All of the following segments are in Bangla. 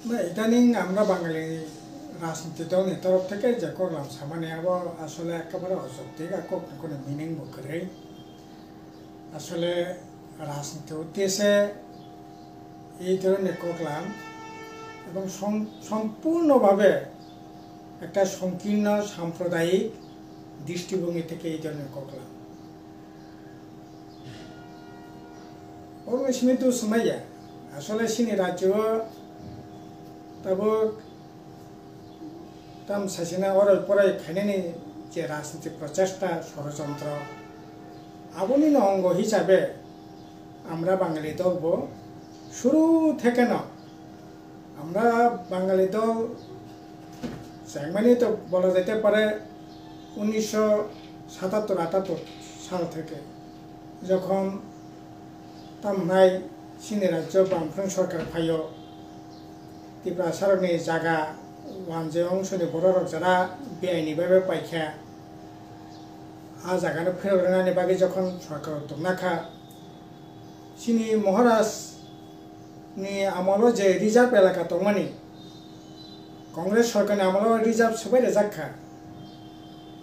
না ইদানিং আমরা বাঙালি রাজনীতি দলनि তরফ থেকে যে করলাম সামানিয়াবো আসলে একেবারে অযৌক্তিক আর কোনো মিনিং বকরে আসলে রাজনীতি উদ্দেশ্যে এই ধরনের করলাম এবং সম্পূর্ণভাবে একটা সংকীর্ণ সাম্প্রদায়িক দৃষ্টিভঙ্গি থেকে এই ধরনের করলাম স্মৃতি সময় আসলে সিনি রাজ্য तब तम सासेना अरल पराय खायनायनि जे राजनीति प्रचेष्टा षड़यंत्र आबनिनो अंग हिसाबे আমরা বাঙালি দল শুরু থেকে না আমরা বাঙালি দল মানে তো বলা যেতে পারে 1977-78 সাল থেকে যখন তামনাই সিনি রাজ্য বামফ্রন্ট সরকার ফাইও त्रिपुरा सरकारनि जागा वानजे अंशनि बर' रकजारा बेआइनि भाबे पाइखा आ जागानो फेरग्रानि बागै जखन सरकार दंनाखा सिनि महाराजनि आमलो जे रिजार्व एलाका दंमानि कांग्रेस सरकारनि आमलो रिजार्व सबाय रेजाखा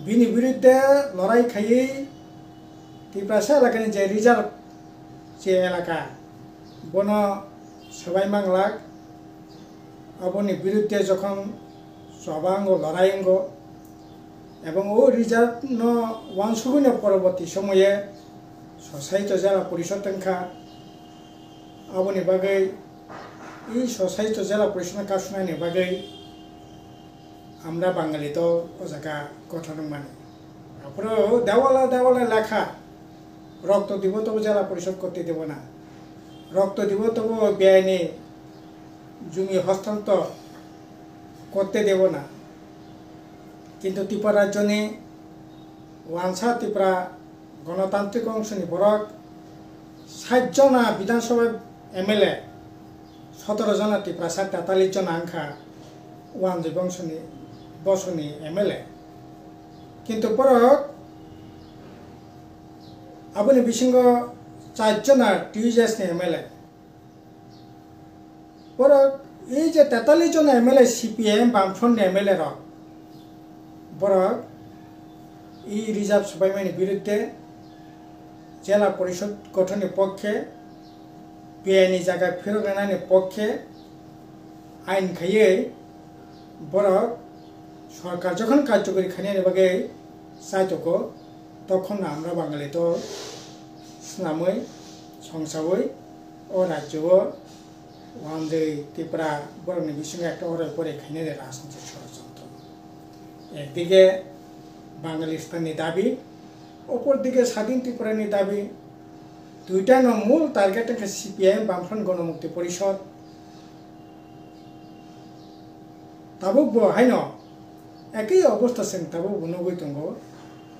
बिनि बिरुद्धे लड़ाई खायै त्रिपुरा एलाकानि जे रिजार्व जे एलाका बनो सबाय मांगलाक अपनी बिरुद्धे जखन सभांग लड़ाईंग एवं ओ रिजार्व न वानसुगुन परवर्ती समय ससायित जिला परिषद तंखा अपनी बागै ई ससायित जिला परिषद कासुनायनि बागै আমরা বাঙালি তো জায়গা গঠন মানে তারপরে দেওয়ালে লেখা রক্ত দিব তবু জেলা পরিষদ করতে দেব না রক্ত দিব তবু বেআইনি জমি হস্তান্তর করতে দেব না কিন্তু ত্রিপুরা রাজ্যনি ওয়ানসা ত্রিপুরা গণতান্ত্রিক অংশনি বরক 60 जना বিধানসভা এমএলএ 17 जना ত্রিপুরা 43 जना আংখা ওয়ানজে বংশনি বসনি এমএলএ কিন্তু বরক আবনি বিসিঙ্গ 4 जना টিউজেসনি এমএলএ বরক এই যে 43 জন এমএলএ সিপিএম বামফ্রন্ট এমএলএ র বরক এই রিজার্ভ সভায়মানি বিরুদ্ধে জেলা পরিষদ গঠনের পক্ষে বেআইনি জায়গা ফেরত পক্ষে আইন খাইয়ে বরক সরকার যখন কার্যকরী খানিয়ে বাগে চাইতক তখন আমরা বাঙালি তো স্নামই সংসাবই ও রাজ্য ওয়ানজে ত্রিপুরা বরংনি বিসঙ্গে একটা অরয় পরে খাইনে রাজনীতির ষড়যন্ত্র একদিকে বাঙালিস্তানি দাবি অপর দিকে স্বাধীন ত্রিপুরানি দাবি দুইটা মূল টার্গেট সিপিআইএম বামফ্রন্ট গণমুক্তি পরিষদ তাবুক হাইন একই অবস্থা সেন তাবুক নগৈ দङ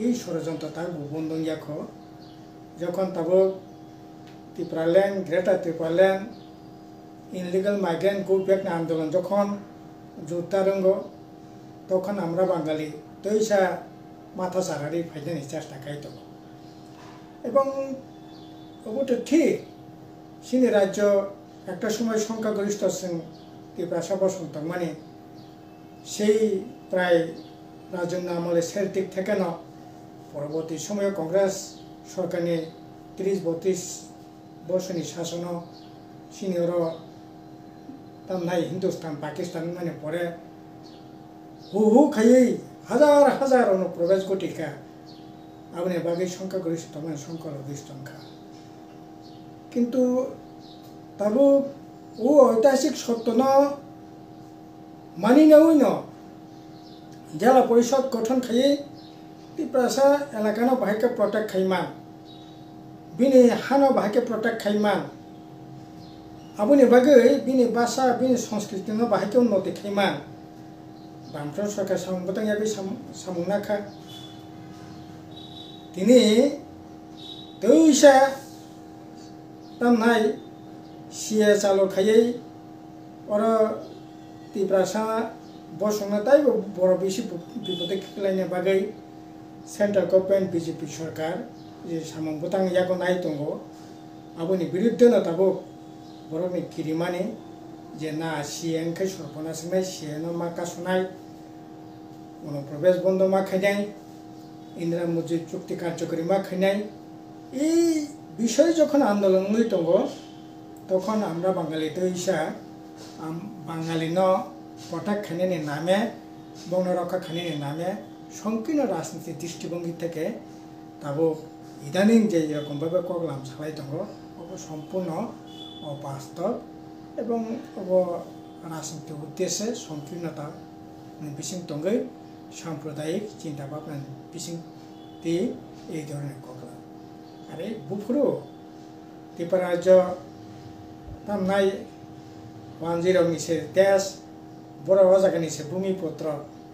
এই ষড়যন্ত্র তাবুক বন্ধ ইয়াখ যখন তাবুক Tripuraland greater Tripuraland illegal migrant go back আন্দোলন যখন জোরদারঙ্গ তখন আমরা বাঙালি তৈসা মাথা সারারি ফাইনানি চেষ্টা খাইত এবং অবশ্য ঠিক সিনি রাজ্য একটা সময় সংখ্যাগরিষ্ঠ ত্রিপুরা সভা সন্তান মানে সেই প্রায় রাজন্য আমলে শেষ দিক থেকে না পরবর্তী সময়ে কংগ্রেস সরকারনি 30-32 বর্ষনি শাসন সিনিয়র তামনাই হিন্দুস্তান পাকিস্তান মানে পরে হু খাইয়ে হাজার হাজার অনুপ্রবেশ ঘটিকা আপনি বাকি সংখ্যাগরিষ্ঠ মানে সংখ্যালঘু সংখ্যা কিন্তু তাবু ও ঐতিহাসিক সত্য ন মানি নেওই ন জেলা পরিষদ গঠন খাইয়ে ত্রিপুরা এলাকানো বাহাইকে প্রটেক্ট খাইমান বিনি হানো বাহাইকে প্রটেক্ট খাইমান আপনি বাগৈ বিনি ভাষা বিনি সংস্কৃতি বাহাইকে উন্নতি খাইমান বামফ্রন্ট সরকার সামুংবতং ইয়াবি সামুংনাখা তিনি তৈসা তামনাই সিএ চালু খাইয়ে और ত্রিপুরা বসংনা তাই বড় বেশি বিপদে খেলাইনে বাগै सेंट्रल गवर्नमेंट बीजेपी सरकार जे सामंगबतang याको नाय दङ आबोनि बिरुद्धे न ताबो बरनि किरिमानि যে না সিএনকে সর্বনাশনাই সিএন মাকা শোনায় অনুপ্রবেশ বন্ধ মা খাইনাই ইন্দিরা মসজিদ চুক্তি কার্যকরী মা খাইনাই এই বিষয়ে যখন আন্দোলন দङ তখন আমরা বাঙালি তৈসা বাঙালি পটাক খানিনি নামে বন রক্ষা খানিনি নামে সংকীর্ণ রাজনীতি দৃষ্টিভঙ্গি থেকে তাবো ইদানিং যে এরকমভাবে কগলাম চালাই দङ সম্পূর্ণ অবাস্তব এবং রাজনীতি উদ্দেশ্যে সংকীর্ণতা বিশিং দङै সাম্প্রদায়িক চিন্তা ভাবনা বিশিং এই ধরনের কগলাম আরে বুফুরু ত্রিপুরা রাজ্য তামনাই 10 নিচে দেশ বড় অজায়গা নিচে ভূমিপত্র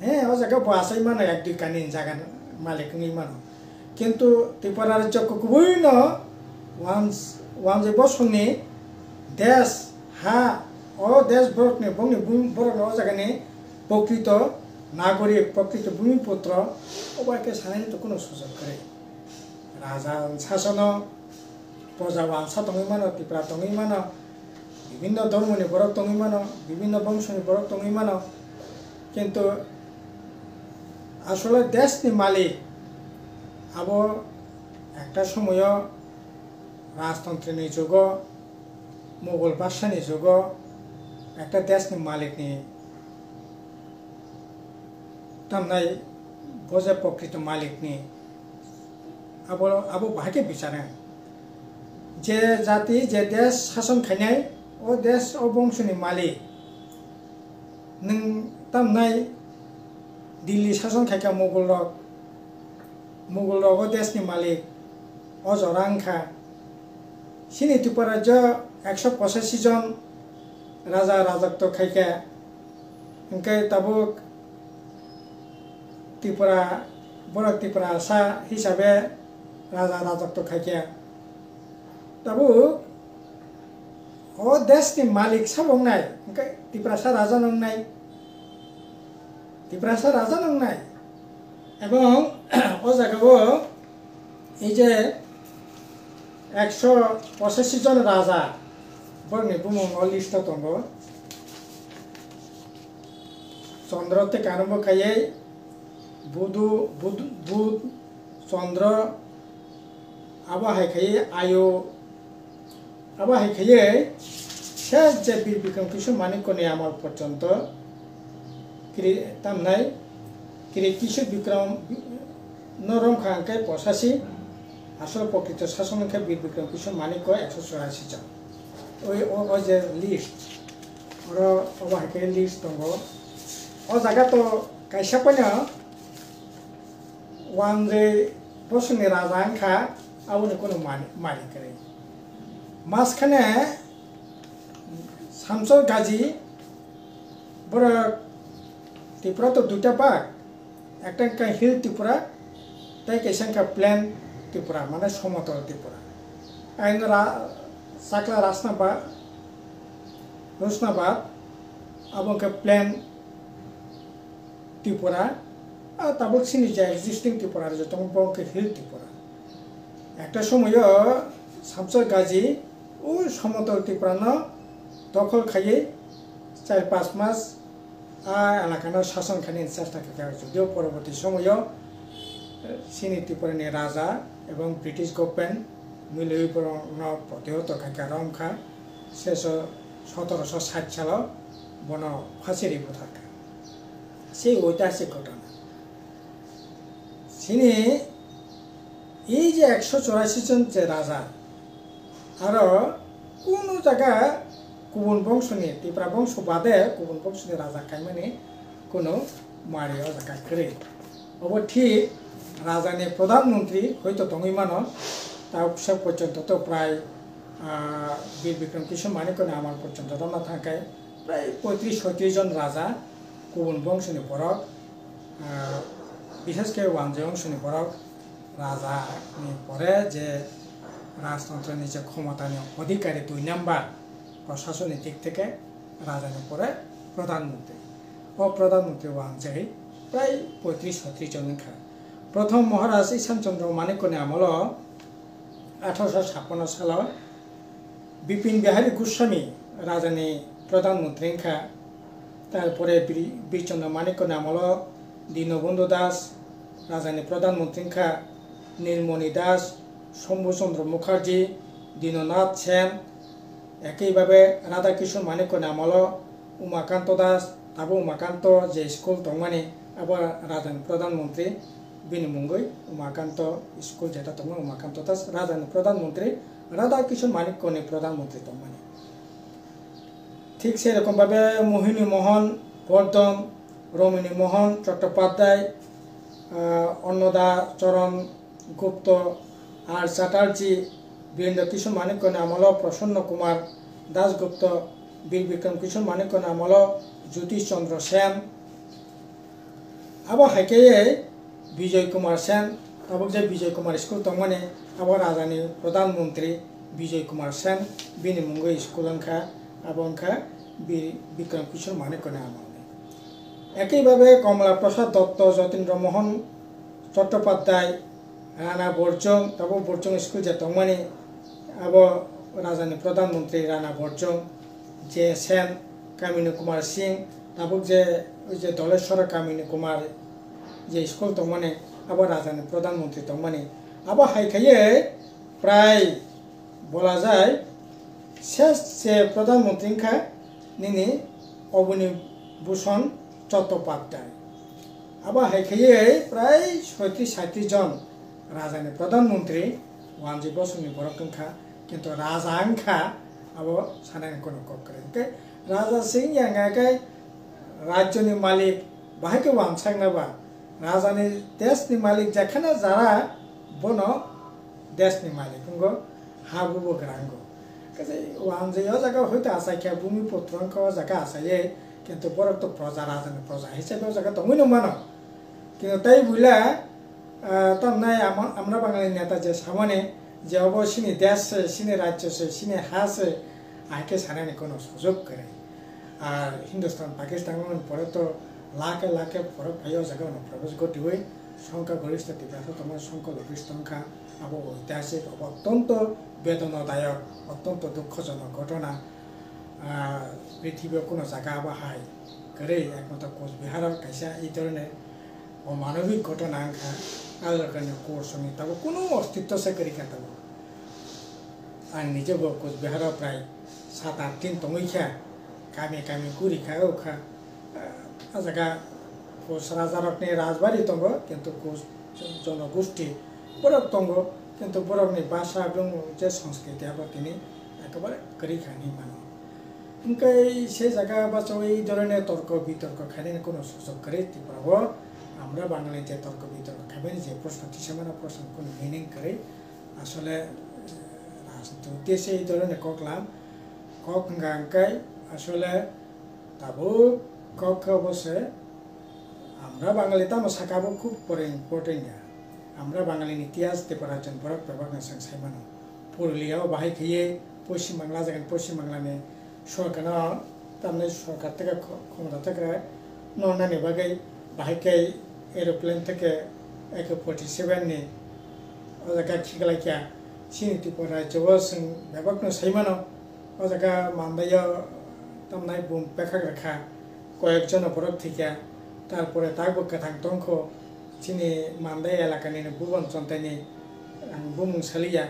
হ্যাঁ অজায়গা বাসাই মানো 1-2 কানি জায়গা মালিক নি মানো কিন্তু ত্রিপুরা রাজ্য কুবুইন ওয়ানজে বসনি দেশ হা ও দেশ বরকনি বংনি বরক অজায়গানি প্রকৃত নাগরিক প্রকৃত ভূমিপত্র ওবাকে সানাইনি তো কোনো সুযোগ করে রাজা শাসন প্রজা বাংসা দङै মানো ত্রিপুরা দङै মানো বিভিন্ন ধর্মনি বরক দङै মানো বিভিন্ন বংশনি বরক দङै মানো কিন্তু আসলে দেশনি মালিক আবো একটা সময় রাজতন্ত্রনি যুগ মোগল বাদশাহনি যুগ একটা দেশনি মালিকনি তামনাই বজে প্রকৃত মালিকনি আবো বাহাকে বিচারে যে জাতি যে দেশ শাসন খাইনাय ও দেশ ও বংশনি মালিक नों तामनाय दिल्ली शासन खायखा मुगल रक देशनि मालिक अजरांखा सिनि त्रिपुरा राज्य 185 जन राजा राजत्व खायखा ओंखाय ताबो त्रिपुरा बर त्रिपुरा सा हिसाबै राजा राजत्व खायखा ताबो ओ देशनि मालिक साबंनाय ओंखाय त्रिपुरा सा राजा नंनाय त्रिपुरा सा राजा नंनाय এবং ও জায়গাও এই যে 185 জন রাজা বর্ণি বুমং লিস্ট দङ চন্দ্র থেকে আরম্ভ খাইয়ে বুধ চন্দ্র আবহাই খাইয়ে আয়ু আবহাই খাইয়ে শেষ যে বীর বিক্রম কিছু মানিক্যনি আমল পর্যন্ত তামনাই কিছু বিক্রম নরম খাঙ্কায় 85 আসলে প্রকৃত শাসন বীর বিক্রম কিছু মানিক্য 184 জন ওই যে লিস্ট ওর অবহাইকে লিস্ট দङ ও জায়গা তো কাইসা পাইনা ওয়ানজে বসুনি রাজা আंखा আউনি কোনো মালিক করে মাঝখানে শামসুর গাজী বড় ত্রিপুরা তো দুইটা ভাগ একটা হিল ত্রিপুরা তাই কেসাঙ্কা প্লেন ত্রিপুরা মানে সমতল ত্রিপুরা আইন চাকলা রোশনাবাদ আবংকে প্লেন ত্রিপুরা আর তাবক সিনি যে এক্সিস্টিং ত্রিপুরা যে তখন বংকে হিল ত্রিপুরা একটা সময় শামসুর গাজী ও সমতল ত্রিপুরা দখল খাইয়ে 4-5 মাস এলাকানো শাসন খানি চেষ্টা করে যদিও পরবর্তী সময় সিনি ত্রিপুরানি রাজা এবং ব্রিটিশ গভর্নমেন্ট মিলিয়ে প্রতিহত খাইকা রমখা শেষ 1760 সাল বন ফাঁসির থাকা সেই ঐতিহাসিক ঘটনা সিনি এই যে 184 জন যে রাজা আরো কোনো জায়গা गुबुन बंशनि त्रिपुरा बंश बादे गुबुन बंशनि राजा खायमानि कोनो मारि अजाका करे अब ठीक राजानि प्रधानमंत्री हयतो दङै मानो ता फिसा पर्यन्त तो प्राय বীর বিক্রম কিছু মানিক্যনি আমল পর্যন্ত রমনা থাকায় প্রায় 35-36 জন রাজা गुबुन बंशनि बरक বিশেষ করে ওয়ানজে বংশनि बरक রাজাनि পরে যে রাজতন্ত্রनि যে ক্ষমতাनि অধিকারী 2 নাম্বার প্রশাসনিক দিক থেকে রাজার পরে প্রধানমন্ত্রী ও প্রধানমন্ত্রী ওয়ানজে প্রায় 35-36 জন প্রথম মহারাজ ঈশানচন্দ্র মানিক্যনি আমল 1856 সাল বিপিন বিহারী গোস্বামী রাজানি প্রধানমন্ত্রী খা তারপরে বীরচন্দ্র মানিক্য নামল দীনবন্ধু দাস রাজধানী প্রধানমন্ত্রী খা নীলমণি দাস শম্ভুচন্দ্র মুখার্জি দীননাথ সেন একইভাবে রাধাকিশোর মানিক্য নামল উমাকান্ত দাস তাবো উমাকান্ত যে স্কুল দंमानि আবার রাজধানী প্রধানমন্ত্রী বিনিমুঙ্গই উমাকান্ত স্কুল যেটা দङ উমাকান্ত দাস রাজধানী প্রধানমন্ত্রী রাধাকিশোর মানিক্যনি প্রধানমন্ত্রী দंमानि ঠিক সেরকমভাবে মোহিনী মোহন বর্ধন রমিনী মোহন চট্টোপাধ্যায় অন্নদা চরণ গুপ্ত আর চ্যাটার্জি বীরেন্দ্র কিশোর মানিক্য নামল প্রসন্ন কুমার দাসগুপ্ত বীর বিক্রম কিশোর মানিক্য নামল জ্যোতিষ চন্দ্র সেন আবার হাইকে বিজয় কুমার সেন তারপর যে বিজয় কুমার স্কুল দंमानि আবার রাজধানী প্রধানমন্ত্রী বিজয় কুমার সেন বিনিমুঙ্গ স্কুল অংখা আবংখা বীর বিক্রম কিশোর মানিক্য নামল একইভাবে কমলা প্রসাদ দত্ত যতীন্দ্র মোহন চট্টোপাধ্যায় রানা বর্জং তারপর বর্জং স্কুল যে দंमानि আবার রাজধানী প্রধানমন্ত্রী রানা বর্জং যে সেন কামিনী কুমার সিং তারপর যে ওই যে দলেশ্বর কামিনী কুমার যে স্কুল দंमानि আবার রাজধানী প্রধানমন্ত্রী দंमानि আবার হাইখাইয়ে প্রায় বলা যায় শেষ যে প্রধানমন্ত্রী খা নিনি অবনীভূষণ চট্টোপাধ্যায় আবার হাইখাইয়ে প্রায় 37-37 জন রাজধানী প্রধানমন্ত্রী 1 বছরনি বরকখা কিন্তু রাজা আংখা আবার সানানি কোনো কক্রে রাজা সিং यांगाय রাজ্যনি মালিক বাহাইকে ওয়ানসাংনাবা রাজানি দেশনি মালিক যেখানে যারা বন দেশনি মালিক হঙ্গো হাবুবো গ্রাঙ্গো কাজে ওয়ানজেও জায়গা হইতে আসাইখা ভূমিপুত্রঙ্ক জায়গা আসাইয়ে কিন্তু বরক তো প্রজা রাজানি প্রজা হিসেবে জায়গা দंमोन মানো কিন্তু তাই বুঝলা তন্নাই আমরা বাঙালি নেতা যে সামনে যে অবশ্যই দেশ সিনে রাজ্য সিনে হাসে আইকে সানানি কোনো সুযোগ করে আর হিন্দুস্তান পাকিস্তান পরে তো লাখে লাখে ফরক ভাইও জায়গা প্রবেশ ঘটিবই সংখ্যাগরিষ্ঠ তীব্রতম সংখ্যালঘিষ্ঠংখ্যা আবো ঐতিহাসিক অত্যন্ত বেদনাদায়ক অত্যন্ত দুঃখজনক ঘটনা পৃথিবীর কোনো জায়গা বাহাই করে একমাত্র কোচবিহারের কাইসা এই ধরনের অমানবিক ঘটনা আংখা আলোকানি কোর্সনি তাবো কোনো অস্তিত্ব সে করি খাতাবো আর নিজেও কোচবিহারের প্রায় 7-8 দিন দंमैखा गामि गामि गुरि खा জায়গা কোচ রাজারকনি রাজবাড়ি দङ কিন্তু কোচ জনগোষ্ঠী বরক দङ কিন্তু বরকনি ভাষা এবং যে সংস্কৃতি আবার তিনি একেবারে করিখানি মানো ওমকাই সে জায়গা বাঁচাও এই ধরনের তর্ক বিতর্ক খাইনি কোনো সুযোগ করে তীব্রব আমরা বাঙালি যে তর্ক বিতর্ক খাবেন যে প্রশ্নটি সেমানা প্রশ্ন কোনো মিনিং করে আসলে রাজনীতি উদ্দেশ্যে এই ধরনের ককলাম কক গাঙ্কাই আসলে তাবো কক অবশ্যই আমরা বাঙালি তো আমার শাখাবো খুব পরে ইম্পর্টেন্ট আমরা বাঙালির ইতিহাস দেবরাজন বরক প্রভাবনা সাইমানো পুরুলিয়াও বাহাই খেয়ে পশ্চিমবাংলা জায়গায় পশ্চিমবাংলানি সরকার তার সরকার থেকে ক্ষমতা থেকে নন্নানি বাগাই বাহাইকাই এরোপ্লেন থেকে AK-47 নি ও জায়গা খিগলাইকা সিনি ত্রিপুরা রাজ্যও जों बेबाकनो साइमानो ও জায়গা মান্দাইয়া তামনাই বুম পেখা রেখা কয়েকজন বরক থেকে তারপরে তাগো কাথাং দंख চিনি মান্দাই এলাকানি বুবন চন্তাইনি বুমুং সালিয়া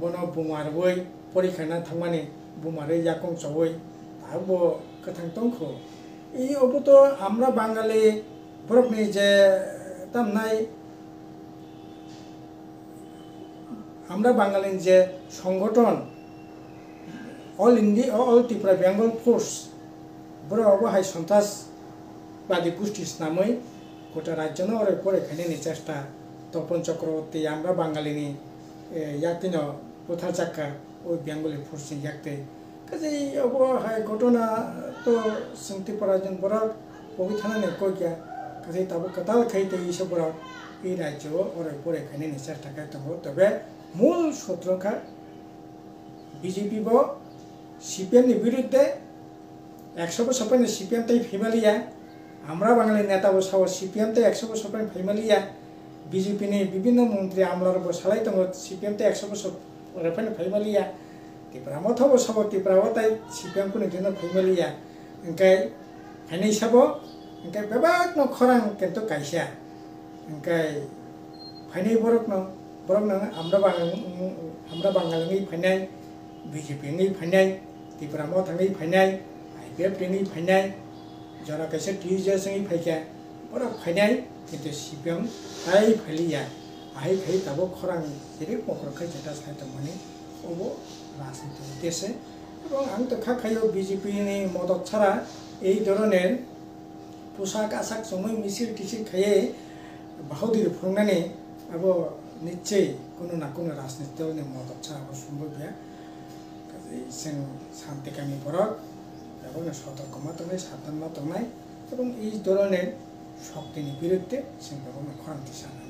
বন বুমার বই পরীক্ষা থাংমানি বুমারে ইয়াকং চবই তাগো কাথাং दंख এই অবত আমরা বাঙালি বরকনি যে তামনাই আমরা বাঙালির যে সংগঠন all India all Tripura Bengal force বড় হাই সন্ত্রাসবাদী গোষ্ঠীর নামে গোটা রাজ্য ওরে পরেখানি চেষ্টা তপন চক্রবর্তী আমরা বাঙালিনি ইয়াকিন কোথার চাক্কা ওই বেঙ্গলি ফোর্স ইয়াকতে কাজে হাই ঘটনা তো ত্রিপুরা জন বড় পবিথানা কইয়া কাজে তাবো কাতাল খাইতে এইসব বড় এই রাজ্য ওরে পরেখানি চেষ্টা খাইতে তবে মূল শত্রুখা বিজেপি ব সিপিএম বিরুদ্ধে 100% সিপিএম তাই ফেমালিয়া আমরা বাঙালি নেতা বসাও সিপিএম তাই 100% ফেমালিয়া বিজেপি নি বিভিন্ন মন্ত্রী আমলার বসালাই তো সিপিএম তাই 100% ফেমালিয়া ত্রিপুরা মথাবো সাবো ত্রিপুরাও তাই সিপিএম को निदिनो फैमिलिया ओंखाय फाइनाय साबो ओंखाय बेबाक न खरां किन्तु कायसा ओंखाय फाइनाय बरक न हमरा बांगालनि फाइनाय बीजेपी नि फाइनाय त्रिपुरा मथांनि फाइनाय आईपीएफ नि फाइनाय जरा कैसे टीजेस नि फाइका बरक फाइनाय किन्तु सिपिएम आइ फाइलिया आइ फाइ ताबो खरां जेरै मखरखाय जेटा साइतो माने अबो राजनीति उद्देश्य এবং আমি তো খাখাইও বিজেপি नि मदद ছাড়া এই ধরনের পোশাক আশাক সময় মিছিল টিছিল খাইয়ে বাহুদির ফুংনানে আবো নিশ্চয়ই কোনো না কোনো রাজনীতি দলनि मदद ছাড়া সম্ভব গিয়া जों শান্তিকামী বরক এবং সতর্কমা তংনাय সাবধানমা তংনাय এবং এই ধরনের শক্তিनि বিরুদ্ধে जों बेखौनो खरांथि सानो